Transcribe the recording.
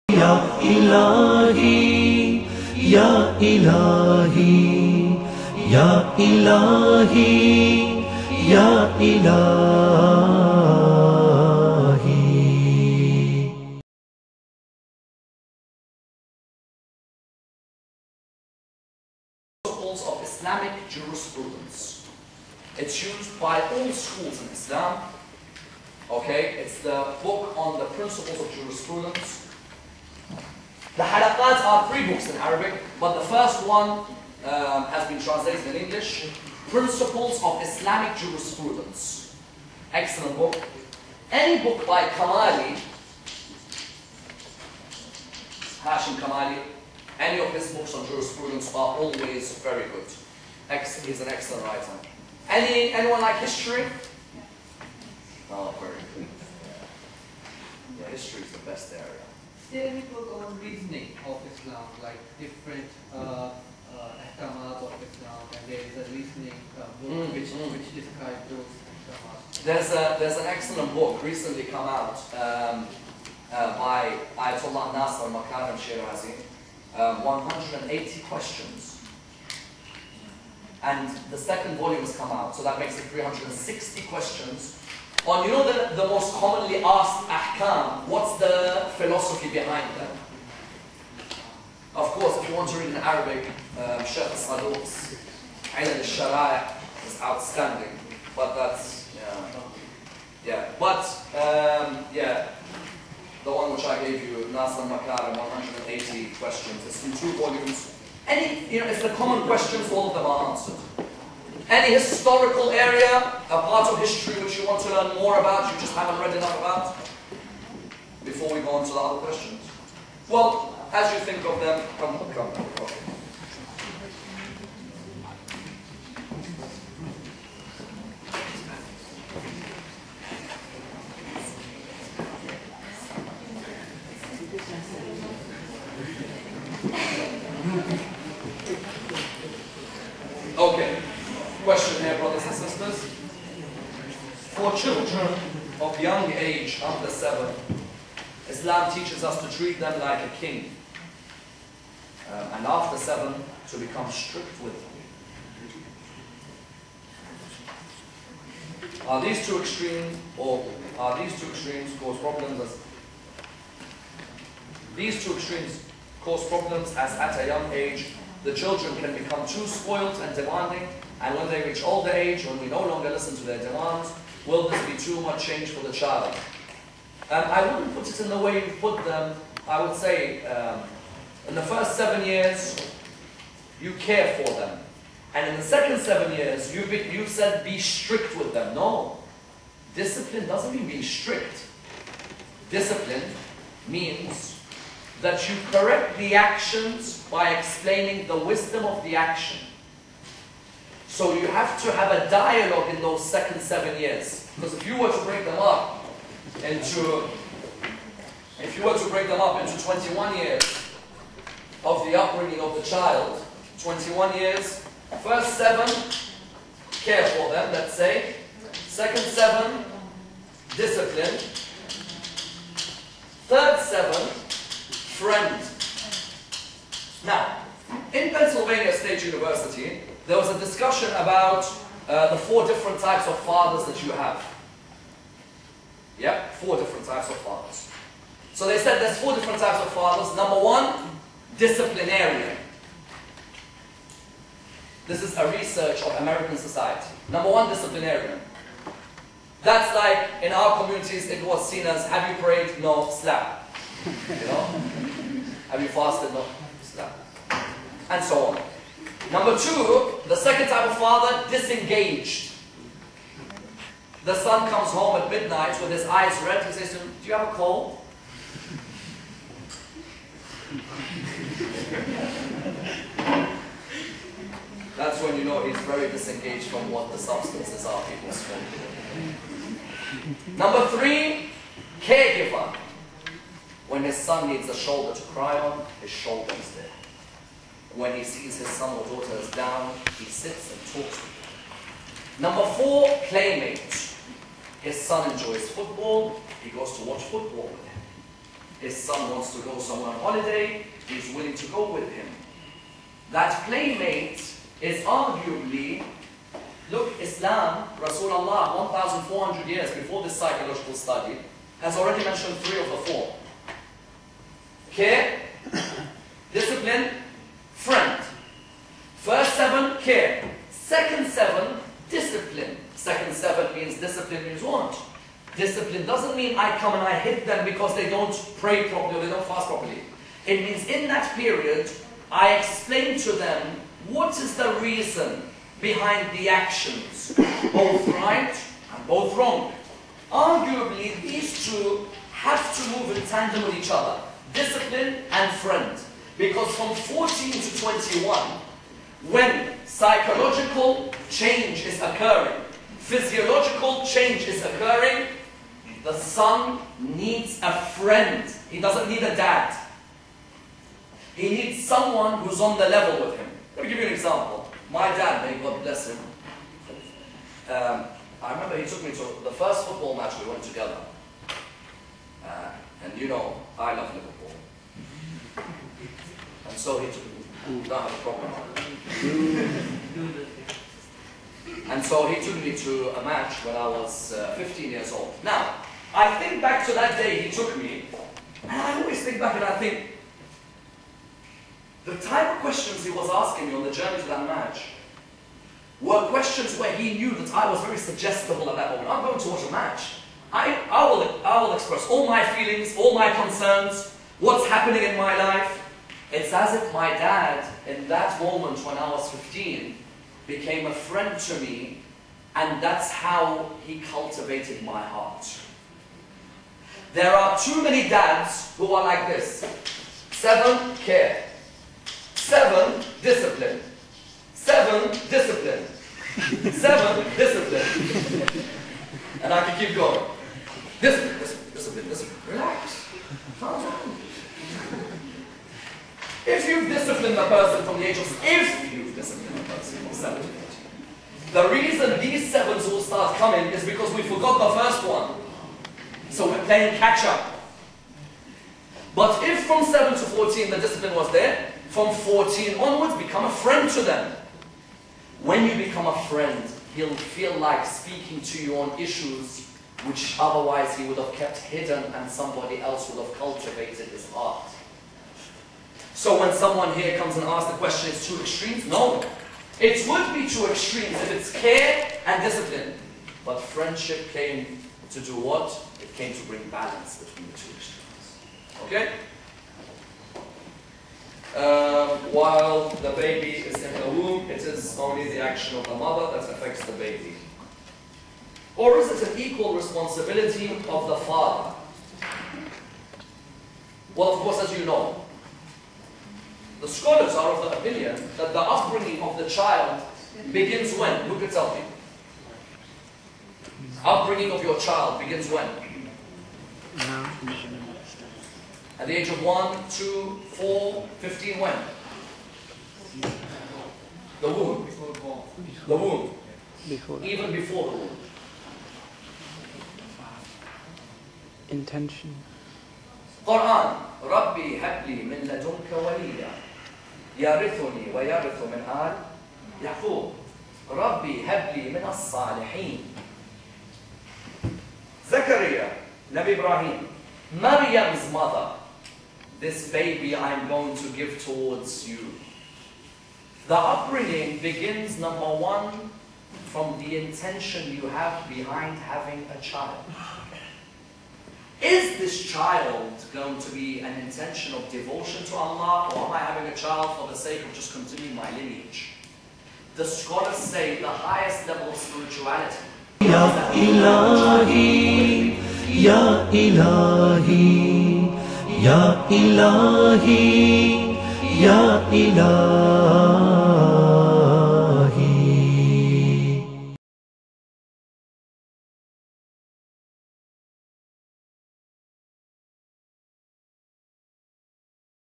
Ya ilahi, ya ilahi, ya ilahi, ya ilahi. Principles of Islamic jurisprudence. It's used by all schools in Islam. Okay, it's the book on the principles of jurisprudence. The halaqat are 3 books in Arabic, but the first one has been translated in English. Principles of Islamic Jurisprudence. Excellent book. Any book by Kamali, Hashim Kamali, any of his books on jurisprudence are always very good. He's an excellent writer. Anyone like history? Oh, very good. Yeah, history is the best area. Is there any book on reasoning of Islam, like different ahkamat of Islam, and there is a reasoning book which describes those ahkamat? There's an excellent book recently come out by Ayatollah Nasser Makarim Shirazi, 180 questions. And the second volume has come out, so that makes it 360 questions. On, you know, the most commonly asked ahkam, what's the philosophy behind them? Of course, if you want to read in Arabic, Sheikh Saduq's Ilm al-Shara'i is outstanding, but that's, yeah. But, the one which I gave you, Nasr Makarim, 180 questions, it's in 2 volumes. It's the common questions, all of them are answered. Any historical area, a part of history which you want to learn more about, you just haven't read enough about? Before we go on to the other questions. Well, as you think of them, come. Okay. Question here, brothers and sisters. For children of young age, under 7, Islam teaches us to treat them like a king. And after 7, to become strict with them. Are these two extremes cause problems? These two extremes cause problems as at a young age the children can become too spoiled and demanding, and when they reach older age, when we no longer listen to their demands, will this be too much change for the child? I wouldn't put it in the way you put them. I would say in the first 7 years, you care for them. And in the second 7 years, you've said be strict with them. No. Discipline doesn't mean being strict. Discipline means that you correct the actions by explaining the wisdom of the action. So you have to have a dialogue in those second 7 years. Because if you were to break them up into 21 years of the upbringing of the child, 21 years, first 7, care for them, let's say. Second 7, discipline. Third 7, friend. Now, in Pennsylvania State University, there was a discussion about the 4 different types of fathers that you have. Yep, 4 different types of fathers. So they said there's 4 different types of fathers. Number 1, disciplinarian. This is a research of American society. Number 1, disciplinarian. That's like, in our communities, it was seen as, have you prayed? No, slap. You know? Have you fasted? No, slap. And so on. Number 2, the second type of father, disengaged. The son comes home at midnight with his eyes red. He says to him, do you have a cold? That's when you know he's very disengaged from what the substances are people smoke. Number 3, caregiver. When his son needs a shoulder to cry on, his shoulder is there. When he sees his son or daughter is down, he sits and talks with them. Number 4, playmate. His son enjoys football, he goes to watch football with him. his son wants to go somewhere on holiday, he's willing to go with him. That playmate is arguably, look, Islam, Rasulullah, 1,400 years before this psychological study, has already mentioned 3 of the 4. Care, discipline, friend. First 7, care. Second 7, discipline. Second 7 means discipline means what? Discipline doesn't mean I come and I hit them because they don't pray properly or they don't fast properly. It means in that period, I explain to them what is the reason behind the actions, both right and both wrong. Arguably, these two have to move in tandem with each other, discipline and friend. Because from 14 to 21, when psychological change is occurring, physiological change is occurring, the son needs a friend. He doesn't need a dad. He needs someone who's on the level with him. Let me give you an example. My dad, may God bless him, I remember he took me to the first football match we went together. And you know, I love Liverpool. And so he took me, don't have a problem. And so he took me to a match when I was 15 years old. Now, I think back to that day he took me, and I always think back and I think, the type of questions he was asking me on the journey to that match were questions where he knew that I was very suggestible at that moment. I'm going to watch a match. I will express all my feelings, all my concerns, what's happening in my life. It's as if my dad, in that moment when I was 15, became a friend to me, and that's how he cultivated my heart. There are too many dads who are like this. 7, care. 7, discipline. 7, discipline. 7, discipline. And I can keep going. Discipline, discipline, discipline, discipline. Relax. Calm down. If you've disciplined a person from the age of, if you've disciplined a person from 7 to 14, the reason these 7s will start coming is because we forgot the first one. So we're playing catch up. But if from 7 to 14 the discipline was there, from 14 onwards, become a friend to them. When you become a friend, he'll feel like speaking to you on issues which otherwise he would have kept hidden and somebody else would have cultivated his heart. So when someone here comes and asks the question, it's 2 extremes? No. It would be 2 extremes if it's care and discipline. But friendship came to do what? It came to bring balance between the 2 extremes. Okay? While the baby is in the womb, it is only the action of the mother that affects the baby. Or is it an equal responsibility of the father? Well, of course, as you know, the scholars are of the opinion that the upbringing of the child begins when? Who can tell me? Upbringing of your child begins when? At the age of 1, 2, 4, 15, when? The womb. The womb. Even before the womb. Intention. Quran. Rabbi habli min ladunka waliya. Yarithuni wa yarithu min al Yaqub. Rabbi habli min as-salihin. Zakaria, Nabi Ibrahim, Maryam's mother. This baby I'm going to give towards you. The upbringing begins, number 1, from the intention you have behind having a child. Is this child going to be an intention of devotion to Allah, or am I having a child for the sake of just continuing my lineage? The scholars say the highest level of spirituality. Ya Ilahi, Ya Ilahi, Ya Ilahi, Ya Ilahi.